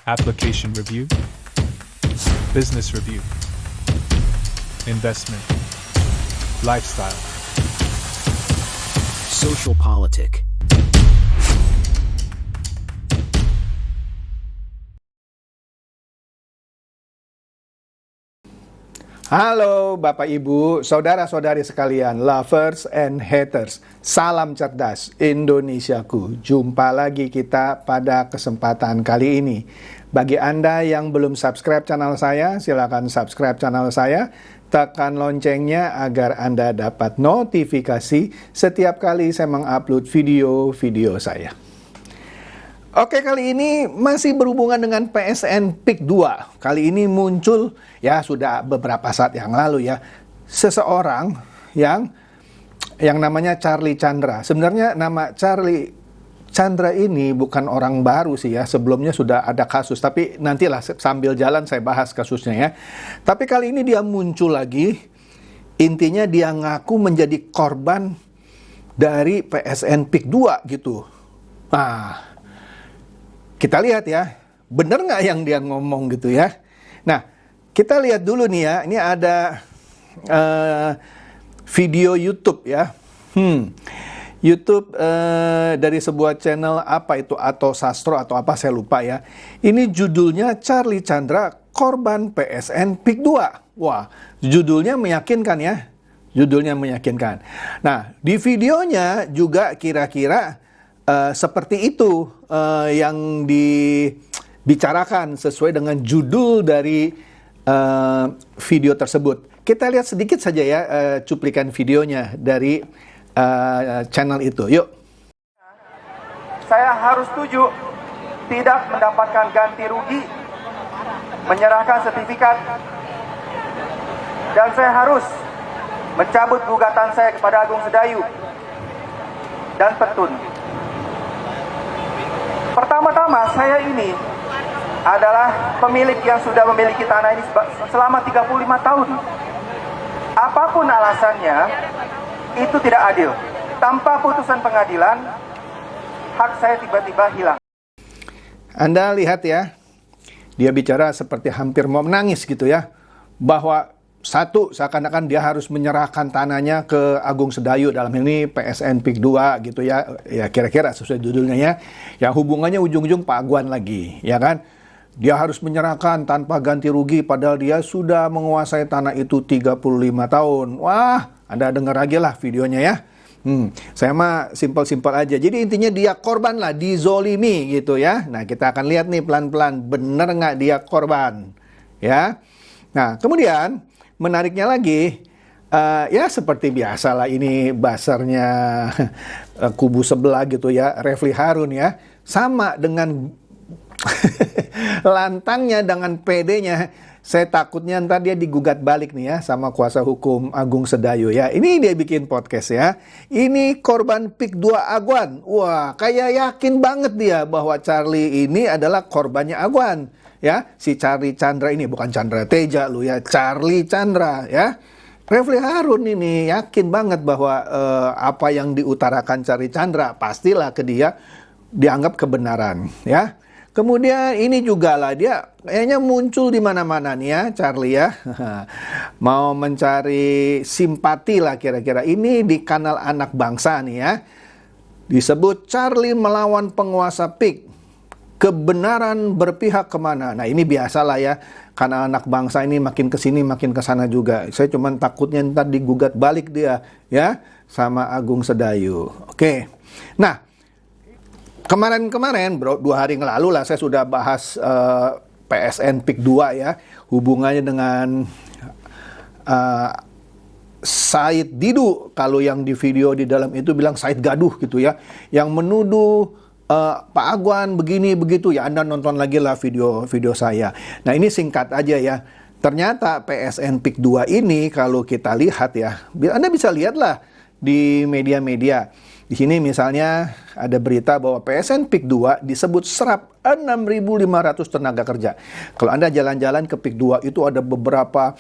application review, business review, investment, lifestyle, social politic. Halo Bapak Ibu, saudara-saudari sekalian, lovers and haters. Salam cerdas Indonesiaku. Jumpa lagi kita pada kesempatan kali ini. Bagi Anda yang belum subscribe channel saya, silakan subscribe channel saya. Tekan loncengnya agar Anda dapat notifikasi setiap kali saya mengupload video-video saya. Oke, kali ini masih berhubungan dengan PSN PIK 2. Kali ini muncul, ya sudah beberapa saat yang lalu ya, seseorang yang namanya Charlie Chandra. Sebenarnya nama Charlie Chandra ini bukan orang baru sih ya, sebelumnya sudah ada kasus. Tapi nantilah sambil jalan saya bahas kasusnya ya. Tapi kali ini dia muncul lagi, intinya dia ngaku menjadi korban dari PSN PIK 2 gitu. Nah, kita lihat ya, bener nggak yang dia ngomong gitu ya. Nah, kita lihat dulu nih ya, ini ada video YouTube ya. YouTube dari sebuah channel apa itu, atau Sastro atau apa saya lupa ya. Ini judulnya Charlie Chandra korban PSN PIK 2. Wah, judulnya meyakinkan ya. Judulnya meyakinkan. Nah, di videonya juga kira-kira seperti itu yang dibicarakan sesuai dengan judul dari video tersebut. Kita lihat sedikit saja ya cuplikan videonya dari channel itu. Yuk. Saya harus setuju tidak mendapatkan ganti rugi, menyerahkan sertifikat, dan saya harus mencabut gugatan saya kepada Agung Sedayu dan Petun. Pertama-tama, saya ini adalah pemilik yang sudah memiliki tanah ini selama 35 tahun. Apapun alasannya, itu tidak adil. Tanpa putusan pengadilan, hak saya tiba-tiba hilang. Anda lihat ya, dia bicara seperti hampir mau menangis gitu ya, bahwa satu, seakan-akan dia harus menyerahkan tanahnya ke Agung Sedayu, dalam ini PSN PIK 2 gitu ya. Ya kira-kira sesuai judulnya ya. Yang hubungannya ujung-ujung Pak Aguan lagi, ya kan? Dia harus menyerahkan tanpa ganti rugi padahal dia sudah menguasai tanah itu 35 tahun. Wah, Anda dengar lagi lah videonya ya. Saya mah simpel-simpel aja. Jadi intinya dia korban lah, dizolimi gitu ya. Nah, kita akan lihat nih pelan-pelan, bener nggak dia korban, ya. Nah, kemudian menariknya lagi, ya seperti biasa lah, ini basarnya kubu sebelah gitu ya, Refli Harun ya, sama dengan lantangnya dengan PD-nya. Saya takutnya ntar dia digugat balik nih ya sama kuasa hukum Agung Sedayu ya. Ini dia bikin podcast ya. Ini korban PIK 2 Aguan. Wah, kayak yakin banget dia bahwa Charlie ini adalah korbannya Aguan. Ya, si Charlie Chandra ini bukan Chandra Teja lu ya, Charlie Chandra ya. Refli Harun ini yakin banget bahwa apa yang diutarakan Charlie Chandra pastilah ke dia dianggap kebenaran ya. Kemudian ini juga lah dia kayaknya muncul di mana-mana nih ya Charlie ya. Mau mencari simpati lah kira-kira. Ini di kanal Anak Bangsa nih ya. Disebut Charlie melawan penguasa PIK. Kebenaran berpihak kemana? Nah ini biasalah ya, karena Anak Bangsa ini makin kesini makin kesana juga. Saya cuman takutnya ntar digugat balik dia ya sama Agung Sedayu. Oke, nah kemarin bro, 2 hari yang lalu lah saya sudah bahas PSN PIK 2 ya, hubungannya dengan Said Didu. Kalau yang di video di dalam itu bilang Said Gaduh gitu ya, yang menuduh Pak Aguan begini begitu ya. Anda nonton lagi lah video saya. Nah ini singkat aja ya. Ternyata PSN PIK 2 ini kalau kita lihat ya, Anda bisa lihat lah di media-media. Di sini misalnya ada berita bahwa PSN PIK 2 disebut serap 6.500 tenaga kerja. Kalau Anda jalan-jalan ke PIK 2 itu ada beberapa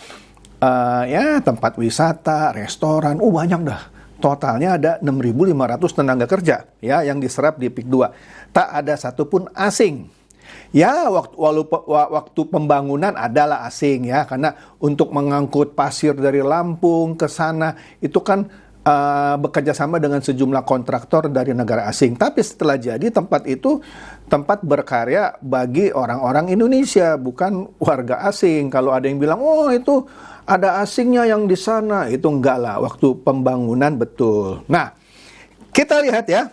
ya tempat wisata, restoran, banyak dah. Totalnya ada 6.500 tenaga kerja ya yang diserap di PIK 2. Tak ada satupun asing. Ya, waktu pembangunan adalah asing ya, karena untuk mengangkut pasir dari Lampung ke sana itu kan bekerja sama dengan sejumlah kontraktor dari negara asing. Tapi setelah jadi tempat itu tempat berkarya bagi orang-orang Indonesia, bukan warga asing. Kalau ada yang bilang, oh itu ada asingnya yang di sana, itu enggak lah, waktu pembangunan betul. Nah, kita lihat ya,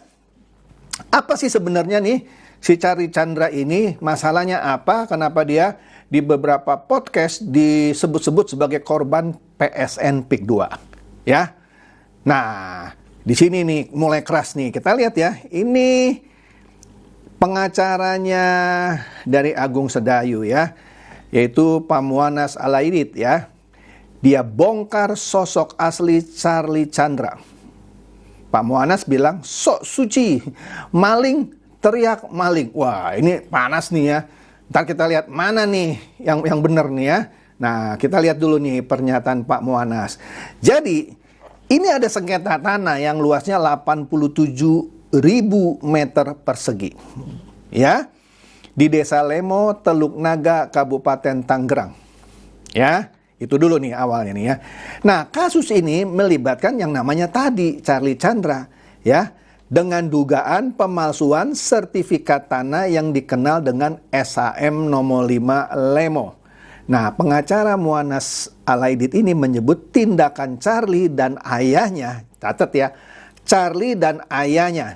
apa sih sebenarnya nih si Charlie Chandra ini, masalahnya apa? Kenapa dia di beberapa podcast disebut-sebut sebagai korban PSN PIK 2? Ya. Nah, di sini nih mulai keras nih. Kita lihat ya. Ini pengacaranya dari Agung Sedayu ya, yaitu Pak Muanas Alaidit ya. Dia bongkar sosok asli Charlie Chandra. Pak Muanas bilang sok suci, maling, teriak maling. Wah, ini panas nih ya. Ntar kita lihat mana nih yang benar nih ya. Nah, kita lihat dulu nih pernyataan Pak Muanas. Jadi, ini ada sengketa tanah yang luasnya 87.000 meter persegi. Ya. Di Desa Lemo, Teluk Naga, Kabupaten Tangerang. Ya. Itu dulu nih awalnya nih ya. Nah, kasus ini melibatkan yang namanya tadi Charlie Chandra ya, dengan dugaan pemalsuan sertifikat tanah yang dikenal dengan SHM nomor 5 Lemo. Nah, pengacara Muanas Alaidit ini menyebut tindakan Charlie dan ayahnya, catat ya, Charlie dan ayahnya.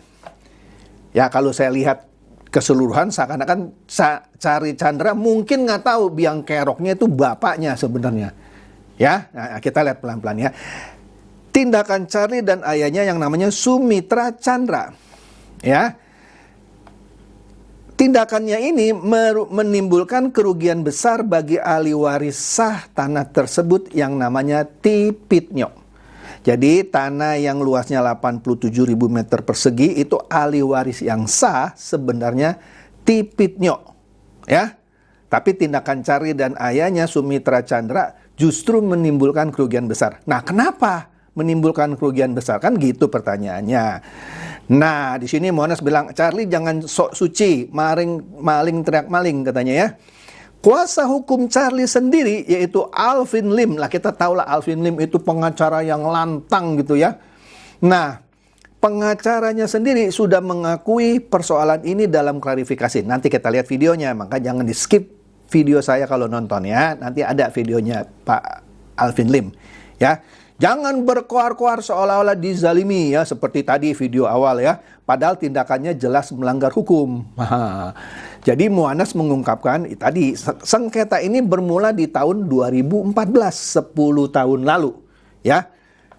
Ya, kalau saya lihat keseluruhan seakan-akan Charlie Chandra mungkin nggak tahu biang keroknya itu bapaknya sebenarnya. Ya, nah, kita lihat pelan-pelan ya. Tindakan Charlie dan ayahnya yang namanya Sumitra Chandra. Ya. Tindakannya ini menimbulkan kerugian besar bagi ahli waris sah tanah tersebut yang namanya Tipitnyo. Jadi tanah yang luasnya 87.000 meter persegi itu ahli waris yang sah sebenarnya Tipitnyo. Ya. Tapi tindakan Charlie dan ayahnya Sumitra Chandra justru menimbulkan kerugian besar. Nah, kenapa menimbulkan kerugian besar? Kan gitu pertanyaannya. Nah, di sini Muanas bilang, Charlie jangan sok suci, maling teriak maling katanya ya. Kuasa hukum Charlie sendiri yaitu Alvin Lim. Lah kita tahu lah Alvin Lim itu pengacara yang lantang gitu ya. Nah, pengacaranya sendiri sudah mengakui persoalan ini dalam klarifikasi. Nanti kita lihat videonya, maka jangan di skip video saya kalau nonton ya. Nanti ada videonya Pak Alvin Lim ya. Jangan berkoar-koar seolah-olah dizalimi ya, seperti tadi video awal ya. Padahal tindakannya jelas melanggar hukum. Jadi Muanas mengungkapkan tadi sengketa ini bermula di tahun 2014, 10 tahun lalu ya.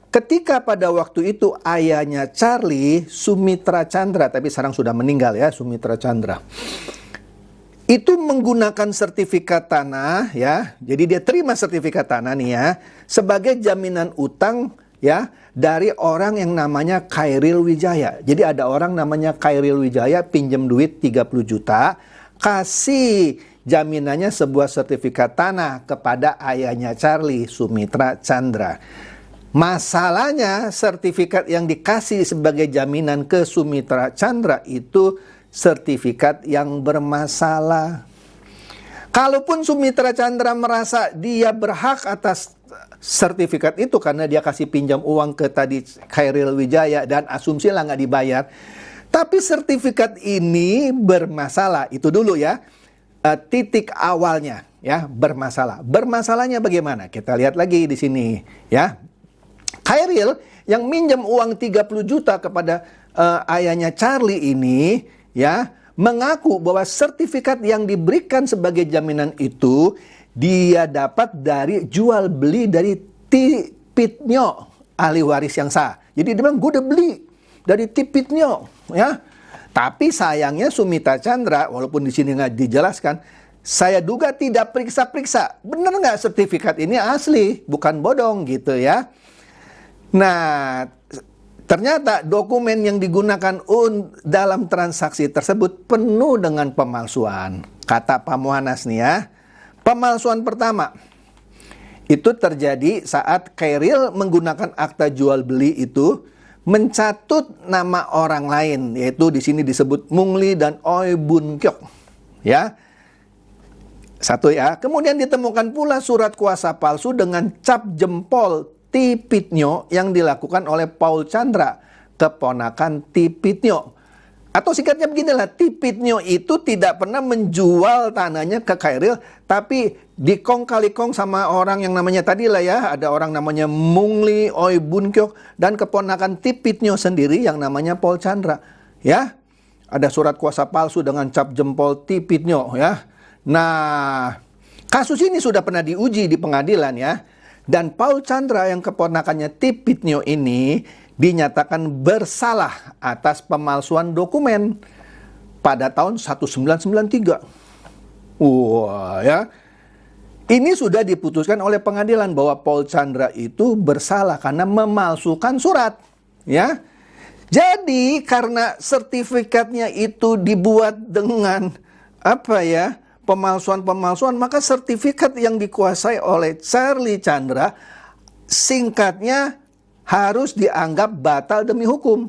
Ketika pada waktu itu ayahnya Charlie, Sumitra Chandra, tapi sekarang sudah meninggal ya, Sumitra Chandra, itu menggunakan sertifikat tanah ya. Jadi dia terima sertifikat tanah nih ya sebagai jaminan utang ya dari orang yang namanya Khairil Wijaya. Jadi ada orang namanya Khairil Wijaya pinjam duit 30 juta, kasih jaminannya sebuah sertifikat tanah kepada ayahnya Charlie, Sumitra Chandra. Masalahnya sertifikat yang dikasih sebagai jaminan ke Sumitra Chandra itu sertifikat yang bermasalah. Kalaupun Sumitra Chandra merasa dia berhak atas sertifikat itu karena dia kasih pinjam uang ke tadi Khairil Wijaya dan asumsi lah nggak dibayar, tapi sertifikat ini bermasalah. Itu dulu ya, titik awalnya ya, bermasalah. Bermasalahnya bagaimana? Kita lihat lagi di sini ya. Khairil yang minjam uang 30 juta kepada ayahnya Charlie ini ya, mengaku bahwa sertifikat yang diberikan sebagai jaminan itu dia dapat dari jual beli dari Tipitnyo, ahli waris yang sah. Jadi dia bilang, gue udah beli dari Tipitnyo ya. Tapi sayangnya Sumitra Chandra, walaupun di sini nggak dijelaskan, saya duga tidak periksa-periksa. Benar nggak sertifikat ini asli, bukan bodong gitu ya. Nah, ternyata dokumen yang digunakan dalam transaksi tersebut penuh dengan pemalsuan. Kata Pak Muanas nih ya. Pemalsuan pertama itu terjadi saat Khairil menggunakan akta jual beli itu mencatut nama orang lain, yaitu di sini disebut Mungli dan Oi Bun Kyok. Ya. Satu ya. Kemudian ditemukan pula surat kuasa palsu dengan cap jempol Tipitnyo yang dilakukan oleh Paul Chandra, keponakan Tipitnyo. Atau singkatnya beginilah, Tipitnyo itu tidak pernah menjual tanahnya ke Khairil, tapi dikong kali kong sama orang yang namanya tadi lah ya, ada orang namanya Mungli Oi Bunkyok dan keponakan Tipitnyo sendiri yang namanya Paul Chandra. Ya, ada surat kuasa palsu dengan cap jempol Tipitnyo ya. Nah, kasus ini sudah pernah diuji di pengadilan ya. Dan Paul Chandra yang keponakannya Tipitnyo ini dinyatakan bersalah atas pemalsuan dokumen pada tahun 1993. Wah ya. Ini sudah diputuskan oleh pengadilan bahwa Paul Chandra itu bersalah karena memalsukan surat. Ya. Jadi karena sertifikatnya itu dibuat dengan pemalsuan-pemalsuan, maka sertifikat yang dikuasai oleh Charlie Chandra singkatnya harus dianggap batal demi hukum.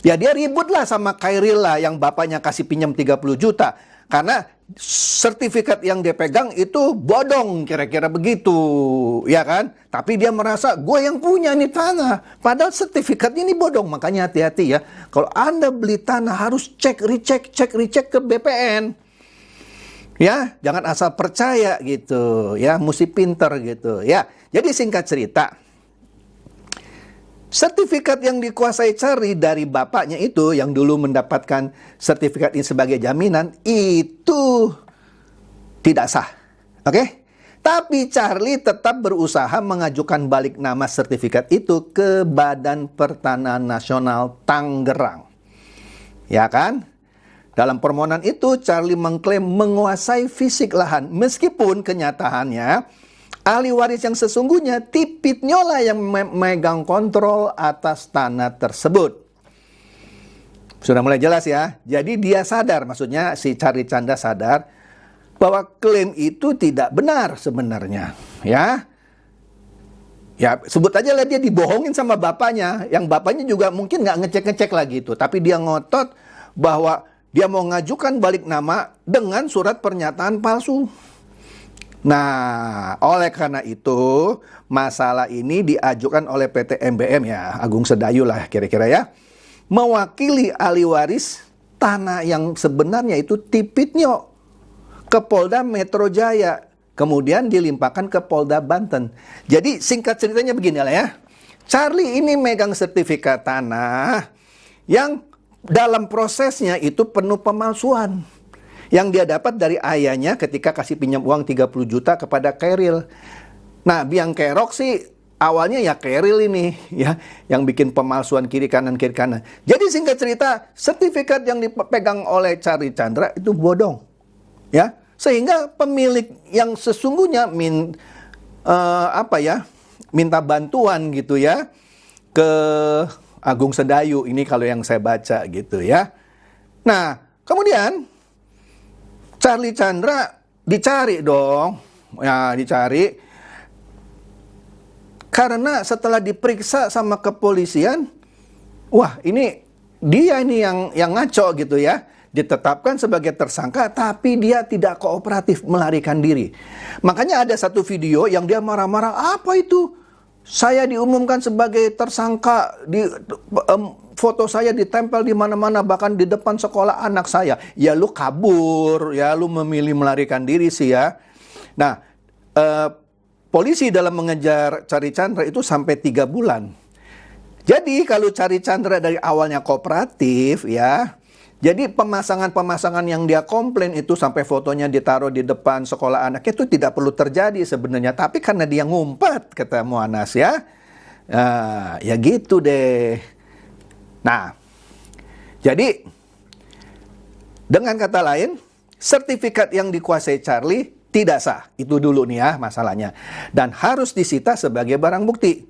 Ya dia ributlah sama Khairil lah yang bapaknya kasih pinjam 30 juta. Karena sertifikat yang dia pegang itu bodong, kira-kira begitu. Ya kan? Tapi dia merasa gue yang punya nih tanah. Padahal sertifikatnya ini bodong. Makanya hati-hati ya. Kalau Anda beli tanah harus cek recheck ke BPN. Ya, jangan asal percaya gitu. Ya, mesti pinter gitu. Ya, jadi singkat cerita, sertifikat yang dikuasai Charlie dari bapaknya itu, yang dulu mendapatkan sertifikat ini sebagai jaminan, itu tidak sah. Oke? Tapi Charlie tetap berusaha mengajukan balik nama sertifikat itu ke Badan Pertanahan Nasional Tangerang. Ya kan? Dalam permohonan itu, Charlie mengklaim menguasai fisik lahan, meskipun kenyataannya ahli waris yang sesungguhnya Tipitnyo lah yang memegang kontrol atas tanah tersebut. Sudah mulai jelas ya. Jadi dia sadar, maksudnya si Charlie Chandra sadar bahwa klaim itu tidak benar sebenarnya. Ya, sebut aja lah dia dibohongin sama bapaknya. Yang bapaknya juga mungkin nggak ngecek-ngecek lagi itu. Tapi dia ngotot bahwa dia mau ngajukan balik nama dengan surat pernyataan palsu. Nah, oleh karena itu, masalah ini diajukan oleh PT MBM ya, Agung Sedayu lah kira-kira ya, mewakili ahli waris tanah yang sebenarnya itu Tipitnyo ke Polda Metro Jaya, kemudian dilimpahkan ke Polda Banten. Jadi singkat ceritanya begini lah ya, Charlie ini megang sertifikat tanah yang dalam prosesnya itu penuh pemalsuan yang dia dapat dari ayahnya ketika kasih pinjam uang 30 juta kepada Khairil. Nah, biang kerok sih awalnya ya Khairil ini ya yang bikin pemalsuan kiri kanan. Jadi singkat cerita, sertifikat yang dipegang oleh Charlie Chandra itu bodong. Ya, sehingga pemilik yang sesungguhnya minta bantuan gitu ya ke Agung Sedayu ini kalau yang saya baca gitu ya. Nah, kemudian Charlie Chandra dicari dong. Ya, dicari. Karena setelah diperiksa sama kepolisian, wah, ini dia ini yang ngaco gitu ya. Ditetapkan sebagai tersangka tapi dia tidak kooperatif, melarikan diri. Makanya ada satu video yang dia marah-marah, apa itu? Saya diumumkan sebagai tersangka, foto saya ditempel di mana-mana, bahkan di depan sekolah anak saya. Ya lu kabur, ya lu memilih melarikan diri sih ya. Nah, polisi dalam mengejar Charlie Chandra itu sampai 3 bulan. Jadi kalau Charlie Chandra dari awalnya kooperatif ya, jadi pemasangan-pemasangan yang dia komplain itu sampai fotonya ditaruh di depan sekolah anak itu tidak perlu terjadi sebenarnya. Tapi karena dia ngumpet, kata Muanas ya. Ya gitu deh. Nah, jadi dengan kata lain, sertifikat yang dikuasai Charlie tidak sah. Itu dulu nih ya masalahnya. Dan harus disita sebagai barang bukti.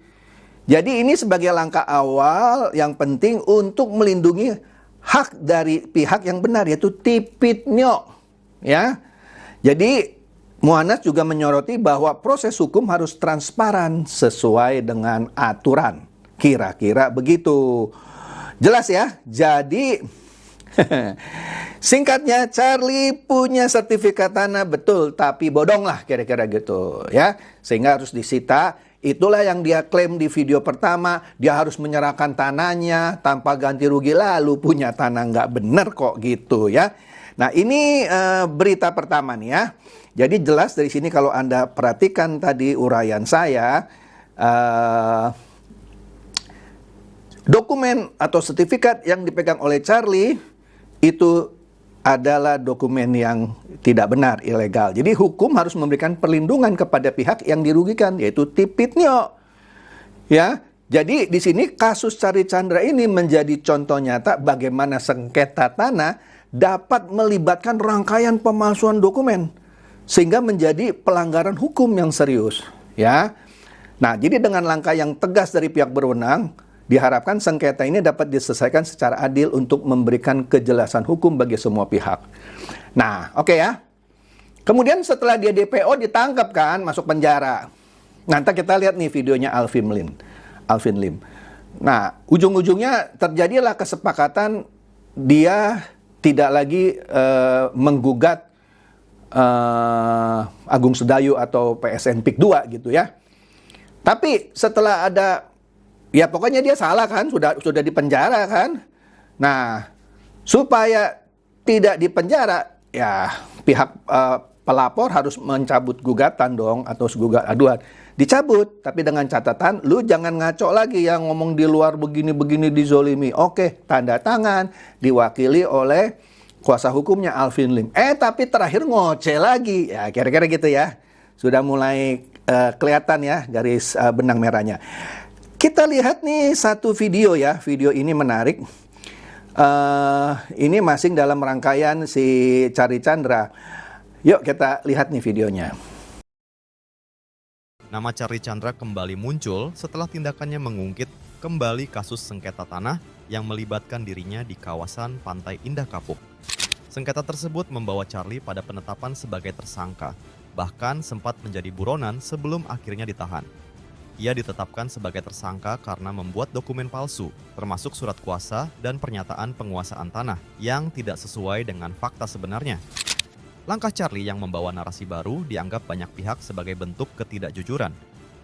Jadi ini sebagai langkah awal yang penting untuk melindungi hak dari pihak yang benar, yaitu Tipitnyo. Ya. Jadi Muanas juga menyoroti bahwa proses hukum harus transparan sesuai dengan aturan. Kira-kira begitu. Jelas ya? Jadi Singkatnya, Charlie punya sertifikat tanah betul, tapi bodong lah kira-kira gitu ya. Sehingga harus disita. Itulah yang dia klaim di video pertama. Dia harus menyerahkan tanahnya tanpa ganti rugi, lalu punya tanah nggak bener kok gitu ya. Nah ini berita pertama nih ya. Jadi jelas dari sini kalau Anda perhatikan tadi uraian saya, dokumen atau sertifikat yang dipegang oleh Charlie itu adalah dokumen yang tidak benar, ilegal. Jadi hukum harus memberikan perlindungan kepada pihak yang dirugikan, yaitu Tipitnyo. Ya, jadi di sini kasus Charlie Chandra ini menjadi contoh nyata bagaimana sengketa tanah dapat melibatkan rangkaian pemalsuan dokumen sehingga menjadi pelanggaran hukum yang serius. Ya, nah jadi dengan langkah yang tegas dari pihak berwenang, diharapkan sengketa ini dapat diselesaikan secara adil untuk memberikan kejelasan hukum bagi semua pihak. Nah, oke ya. Kemudian setelah dia DPO ditangkap kan, masuk penjara. Nanti kita lihat nih videonya Alvin Lim. Nah, ujung-ujungnya terjadilah kesepakatan dia tidak lagi menggugat Agung Sedayu atau PSN PIK 2 gitu ya. Tapi setelah ada, ya pokoknya dia salah kan, sudah dipenjara kan. Nah, supaya tidak dipenjara, ya pihak pelapor harus mencabut gugatan dong, atau gugat aduan. Dicabut, tapi dengan catatan, lu jangan ngaco lagi yang ngomong di luar begini-begini dizolimi. Oke, tanda tangan, diwakili oleh kuasa hukumnya Alvin Lim. Tapi terakhir ngoceh lagi. Ya kira-kira gitu ya. Sudah mulai kelihatan ya garis benang merahnya. Kita lihat nih satu video ya, video ini menarik. Ini masih dalam rangkaian si Charlie Chandra. Yuk kita lihat nih videonya. Nama Charlie Chandra kembali muncul setelah tindakannya mengungkit kembali kasus sengketa tanah yang melibatkan dirinya di kawasan Pantai Indah Kapuk. Sengketa tersebut membawa Charlie pada penetapan sebagai tersangka, bahkan sempat menjadi buronan sebelum akhirnya ditahan. Ia ditetapkan sebagai tersangka karena membuat dokumen palsu, termasuk surat kuasa dan pernyataan penguasaan tanah yang tidak sesuai dengan fakta sebenarnya. Langkah Charlie yang membawa narasi baru dianggap banyak pihak sebagai bentuk ketidakjujuran,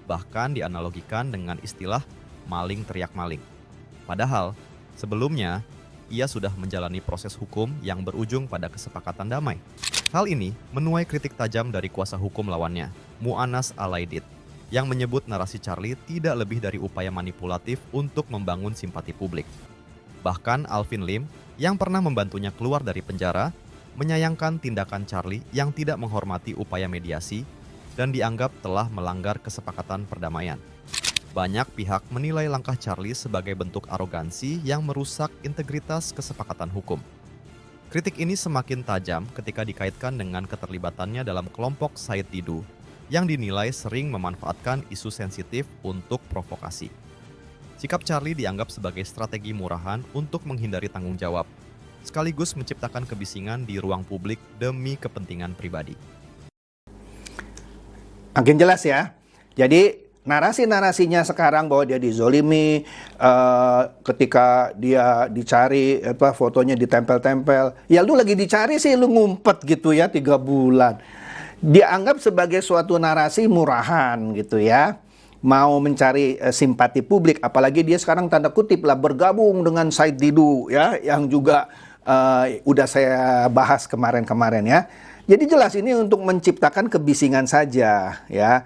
bahkan dianalogikan dengan istilah maling teriak maling. Padahal, sebelumnya, ia sudah menjalani proses hukum yang berujung pada kesepakatan damai. Hal ini menuai kritik tajam dari kuasa hukum lawannya, Mu'anas Alaidit, yang menyebut narasi Charlie tidak lebih dari upaya manipulatif untuk membangun simpati publik. Bahkan Alvin Lim, yang pernah membantunya keluar dari penjara, menyayangkan tindakan Charlie yang tidak menghormati upaya mediasi dan dianggap telah melanggar kesepakatan perdamaian. Banyak pihak menilai langkah Charlie sebagai bentuk arogansi yang merusak integritas kesepakatan hukum. Kritik ini semakin tajam ketika dikaitkan dengan keterlibatannya dalam kelompok Said Didu yang dinilai sering memanfaatkan isu sensitif untuk provokasi. Sikap Charlie dianggap sebagai strategi murahan untuk menghindari tanggung jawab, sekaligus menciptakan kebisingan di ruang publik demi kepentingan pribadi. Makin jelas ya. Jadi narasi-narasinya sekarang bahwa dia dizolimi, ketika dia dicari, fotonya ditempel-tempel. Ya lu lagi dicari sih, lu ngumpet gitu ya 3 bulan. Dianggap sebagai suatu narasi murahan gitu ya. Mau mencari simpati publik, apalagi dia sekarang tanda kutip lah bergabung dengan Said Didu ya, yang juga udah saya bahas kemarin-kemarin ya. Jadi jelas ini untuk menciptakan kebisingan saja ya.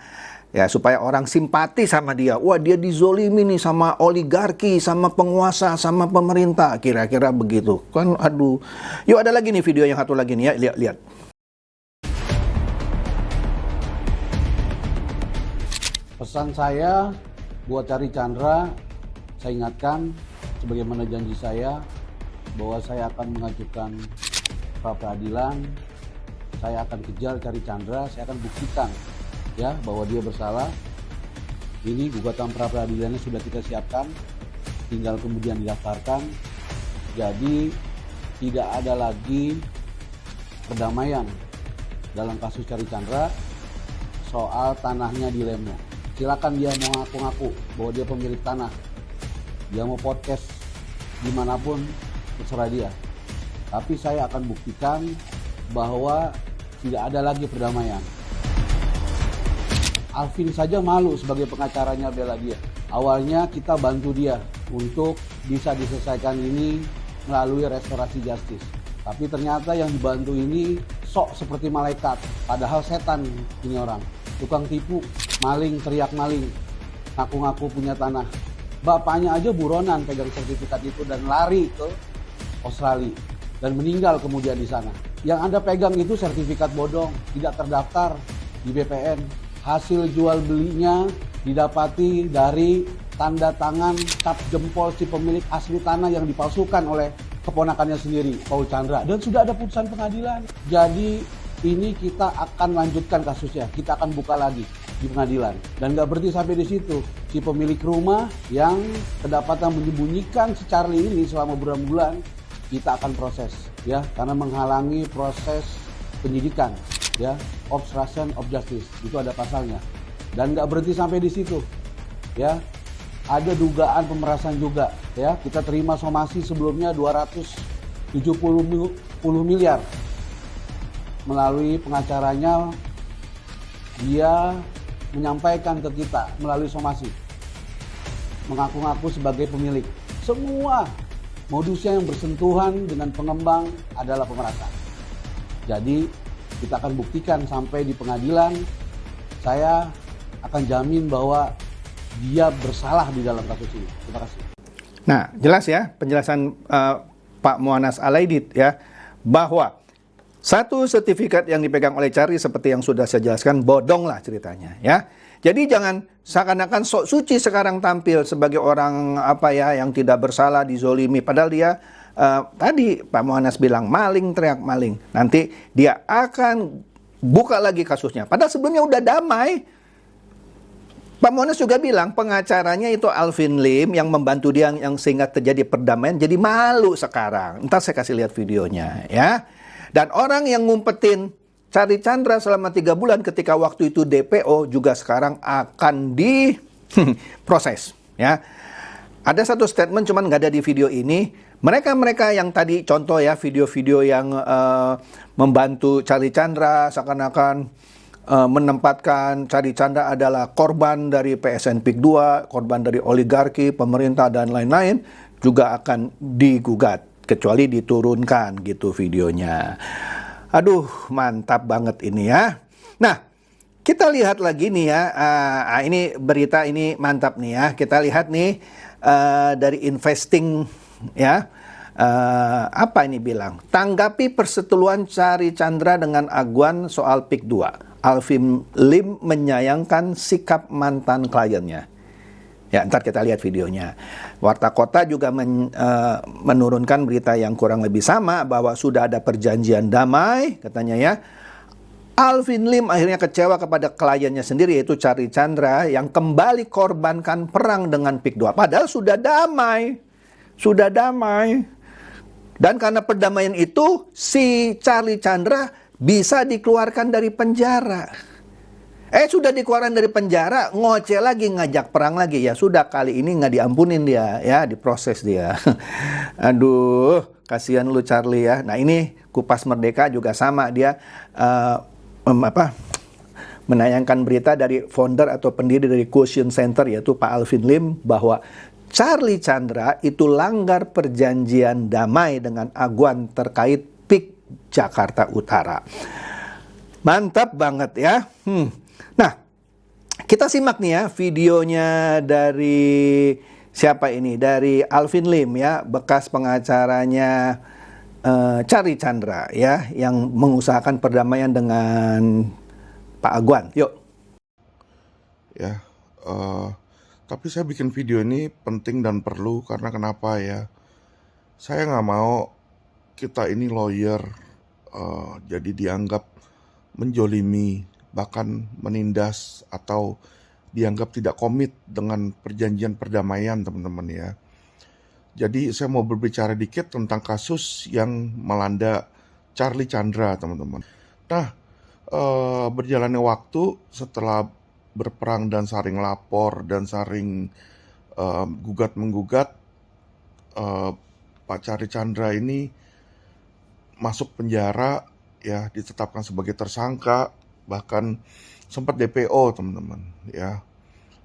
Ya supaya orang simpati sama dia. Wah, dia dizolimi nih sama oligarki, sama penguasa, sama pemerintah. Kira-kira begitu. Kan aduh. Yuk ada lagi nih video yang satu lagi nih ya. Lihat. Pesan saya buat Charlie Chandra, saya ingatkan sebagaimana janji saya bahwa saya akan mengajukan pra peradilan, saya akan kejar Charlie Chandra, saya akan buktikan ya bahwa dia bersalah. Ini gugatan pra peradilannya sudah kita siapkan, tinggal kemudian didaftarkan. Jadi tidak ada lagi perdamaian dalam kasus Charlie Chandra soal tanahnya dilemo. Silakan dia mau ngaku-ngaku bahwa dia pemilik tanah, dia mau podcast dimanapun, terserah dia. Tapi saya akan buktikan bahwa tidak ada lagi perdamaian. Alvin saja malu sebagai pengacaranya bela dia. Awalnya kita bantu dia untuk bisa diselesaikan ini melalui restorasi justice. Tapi ternyata yang dibantu ini sok seperti malaikat. Padahal setan ini orang. Tukang tipu, maling, teriak maling. Ngaku-ngaku punya tanah. Bapaknya aja buronan pegang sertifikat itu dan lari ke Australia. Dan meninggal kemudian di sana. Yang Anda pegang itu sertifikat bodong, tidak terdaftar di BPN. Hasil jual belinya didapati dari tanda tangan cap jempol si pemilik asli tanah yang dipalsukan oleh keponakannya sendiri, Paul Chandra. Dan sudah ada putusan pengadilan. Jadi ini kita akan lanjutkan kasusnya. Kita akan buka lagi di pengadilan. Dan nggak berhenti sampai di situ. Si pemilik rumah yang kedapatan menyembunyikan si Charlie ini selama berbulan-bulan, kita akan proses, ya, karena menghalangi proses penyidikan, ya, obstruction of justice, itu ada pasalnya. Dan nggak berhenti sampai di situ, ya, ada dugaan pemerasan juga, ya, kita terima somasi sebelumnya 270 miliar melalui pengacaranya. Dia menyampaikan ke kita melalui somasi, mengaku-ngaku sebagai pemilik. Semua modusnya yang bersentuhan dengan pengembang adalah pemerasan. Jadi kita akan buktikan sampai di pengadilan. Saya akan jamin bahwa dia bersalah di dalam kasus ini. Terima kasih. Nah, jelas ya penjelasan Pak Muanas Alaidit ya, bahwa satu sertifikat yang dipegang oleh Charlie seperti yang sudah saya jelaskan bodong lah ceritanya ya. Jadi jangan seakan-akan sok suci sekarang tampil sebagai orang apa ya yang tidak bersalah, dizolimi. Padahal dia tadi Pak Muanas bilang maling, teriak maling. Nanti dia akan buka lagi kasusnya. Padahal sebelumnya udah damai. Pak Muanas juga bilang pengacaranya itu Alvin Lim yang membantu dia yang sehingga terjadi perdamaian. Jadi malu sekarang. Ntar saya kasih lihat videonya ya. Dan orang yang ngumpetin Charlie Chandra selama 3 bulan ketika waktu itu DPO juga sekarang akan diproses ya. Ada satu statement cuman nggak ada di video ini. Mereka yang tadi contoh ya video-video yang membantu Charlie Chandra seakan-akan menempatkan Charlie Chandra adalah korban dari PSN PIK 2, korban dari oligarki, pemerintah dan lain-lain juga akan digugat kecuali diturunkan gitu videonya. Aduh, mantap banget ini ya. Nah, kita lihat lagi nih ya. Ini berita ini mantap nih ya. Kita lihat nih dari Investing ya. Apa ini bilang? Tanggapi perseteruan Charlie Chandra dengan Aguan soal PIK 2. Alvin Lim menyayangkan sikap mantan kliennya. Ya, ntar kita lihat videonya. Warta Kota juga menurunkan berita yang kurang lebih sama bahwa sudah ada perjanjian damai, katanya ya. Alvin Lim akhirnya kecewa kepada kliennya sendiri yaitu Charlie Chandra yang kembali korbankan perang dengan PIK 2. Padahal sudah damai. Sudah damai. Dan karena perdamaian itu si Charlie Chandra bisa dikeluarkan dari penjara. Sudah dikeluarkan dari penjara, ngoceh lagi, ngajak perang lagi. Ya sudah, kali ini nggak diampunin dia, ya diproses dia. Aduh, kasihan lu Charlie ya. Nah ini Kupas Merdeka juga sama, dia menayangkan berita dari founder atau pendiri dari Quotient Center yaitu Pak Alvin Lim bahwa Charlie Chandra itu langgar perjanjian damai dengan Aguan terkait PIK Jakarta Utara. Mantap banget ya. Nah, kita simak nih ya videonya dari siapa ini? Dari Alvin Lim ya, bekas pengacaranya Charlie Chandra ya, yang mengusahakan perdamaian dengan Pak Aguan. Yuk. Ya, tapi saya bikin video ini penting dan perlu karena kenapa ya? Saya nggak mau kita ini lawyer jadi dianggap menjolimi, bahkan menindas atau dianggap tidak komit dengan perjanjian perdamaian, teman-teman ya. Jadi saya mau berbicara dikit tentang kasus yang melanda Charlie Chandra, teman-teman. Nah, berjalannya waktu setelah berperang dan saling lapor dan saling gugat-menggugat, Pak Charlie Chandra ini masuk penjara, ya ditetapkan sebagai tersangka, bahkan sempat DPO teman-teman ya.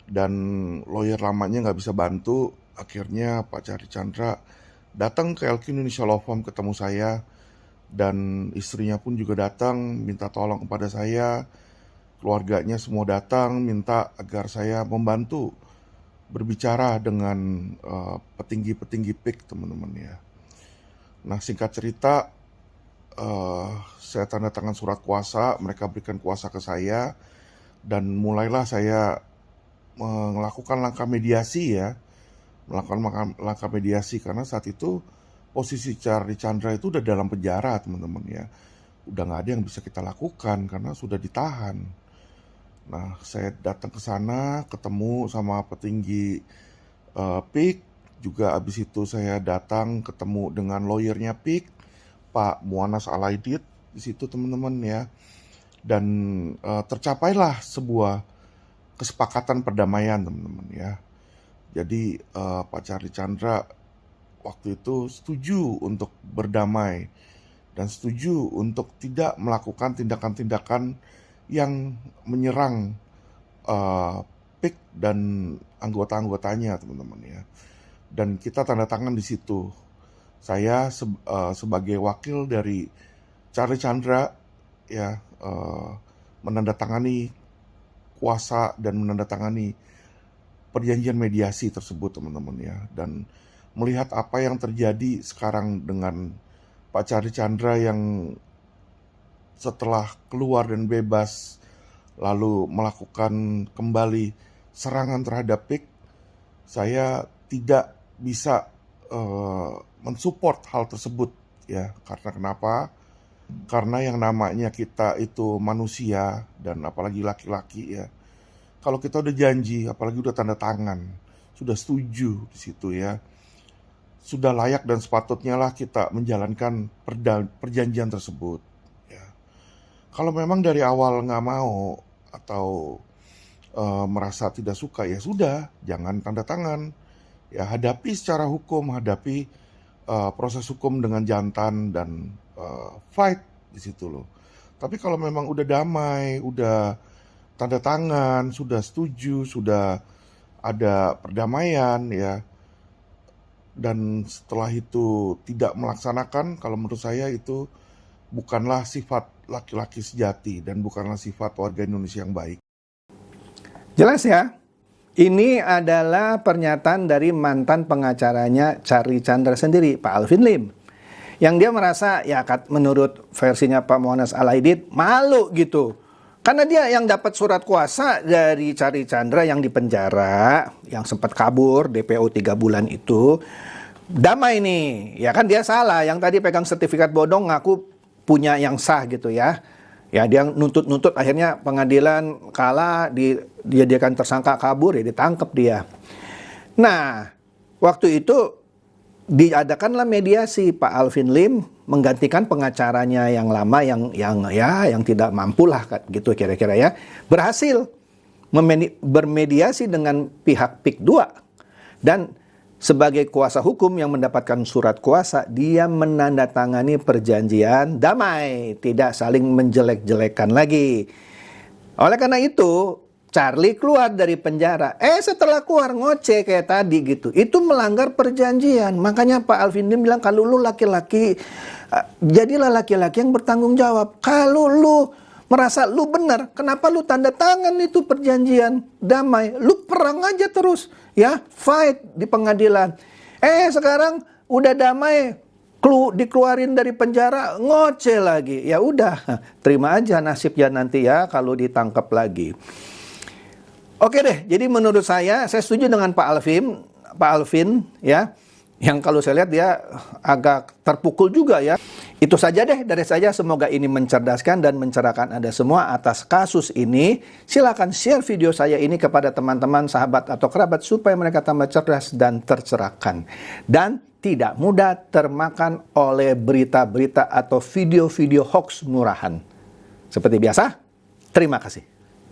Dan lawyer lamanya nggak bisa bantu, akhirnya Pak Charlie Chandra datang ke LQ Indonesia Law Firm ketemu saya, dan istrinya pun juga datang minta tolong kepada saya, keluarganya semua datang minta agar saya membantu berbicara dengan petinggi-petinggi PIK teman-teman ya. Nah singkat cerita, saya tanda tangan surat kuasa, mereka berikan kuasa ke saya, dan mulailah saya melakukan langkah mediasi ya, melakukan langkah mediasi karena saat itu posisi Charlie Chandra itu udah dalam penjara teman-teman ya, udah nggak ada yang bisa kita lakukan karena sudah ditahan. Nah saya datang ke sana, ketemu sama petinggi PIK, juga abis itu saya datang ketemu dengan lawyernya PIK, Pak Muanas Alaidit di situ teman-teman ya, dan tercapailah sebuah kesepakatan perdamaian teman-teman ya. Jadi Pak Charlie Chandra waktu itu setuju untuk berdamai dan setuju untuk tidak melakukan tindakan-tindakan yang menyerang PIK dan anggota-anggotanya teman-teman ya. Dan kita tanda tangan di situ. Saya sebagai wakil dari Charlie Chandra ya, menandatangani kuasa dan menandatangani perjanjian mediasi tersebut teman-teman ya. Dan melihat apa yang terjadi sekarang dengan Pak Charlie Chandra yang setelah keluar dan bebas lalu melakukan kembali serangan terhadap PIK, saya tidak bisa mensupport hal tersebut ya. Karena kenapa? Karena yang namanya kita itu manusia, dan apalagi laki-laki ya. Kalau kita udah janji, apalagi udah tanda tangan, sudah setuju di situ ya, sudah layak dan sepatutnya lah kita menjalankan perjanjian tersebut ya. Kalau memang dari awal nggak mau atau merasa tidak suka, ya sudah, jangan tanda tangan ya, hadapi secara hukum, hadapi proses hukum dengan jantan dan fight di situ loh. Tapi kalau memang udah damai, udah tanda tangan, sudah setuju, sudah ada perdamaian ya, dan setelah itu tidak melaksanakan, kalau menurut saya itu bukanlah sifat laki-laki sejati dan bukanlah sifat warga Indonesia yang baik. Jelas ya? Ini adalah pernyataan dari mantan pengacaranya Charlie Chandra sendiri, Pak Alvin Lim. Yang dia merasa, ya menurut versinya Pak Muanas Alaidit, malu gitu. Karena dia yang dapat surat kuasa dari Charlie Chandra yang dipenjara, yang sempat kabur, DPO 3 bulan itu, damai nih. Ya kan dia salah, yang tadi pegang sertifikat bodong ngaku punya yang sah gitu ya. Ya dia nuntut-nuntut, akhirnya pengadilan kalah, dijadikan tersangka kabur, ya ditangkap dia. Nah, waktu itu diadakanlah mediasi, Pak Alvin Lim menggantikan pengacaranya yang lama yang tidak mampu lah gitu kira-kira ya. Berhasil bermediasi dengan pihak PIK 2, dan sebagai kuasa hukum yang mendapatkan surat kuasa, dia menandatangani perjanjian damai, tidak saling menjelek-jelekan lagi. Oleh karena itu, Charlie keluar dari penjara. Setelah keluar ngoceh kayak tadi gitu. Itu melanggar perjanjian. Makanya Pak Alvin Lim bilang, kalau lu laki-laki, jadilah laki-laki yang bertanggung jawab. Kalau lu merasa lu benar, kenapa lu tanda tangan itu perjanjian damai? Lu perang aja terus, ya, fight di pengadilan. Sekarang udah damai, dikeluarin dari penjara, ngoceh lagi. Ya udah, terima aja nasibnya nanti ya kalau ditangkap lagi. Oke deh, jadi menurut saya setuju dengan Pak Alvin ya, yang kalau saya lihat dia agak terpukul juga ya. Itu saja deh dari saya, semoga ini mencerdaskan dan mencerahkan Anda semua atas kasus ini. Silakan share video saya ini kepada teman-teman, sahabat atau kerabat supaya mereka tambah cerdas dan tercerahkan. Dan tidak mudah termakan oleh berita-berita atau video-video hoax murahan. Seperti biasa, terima kasih.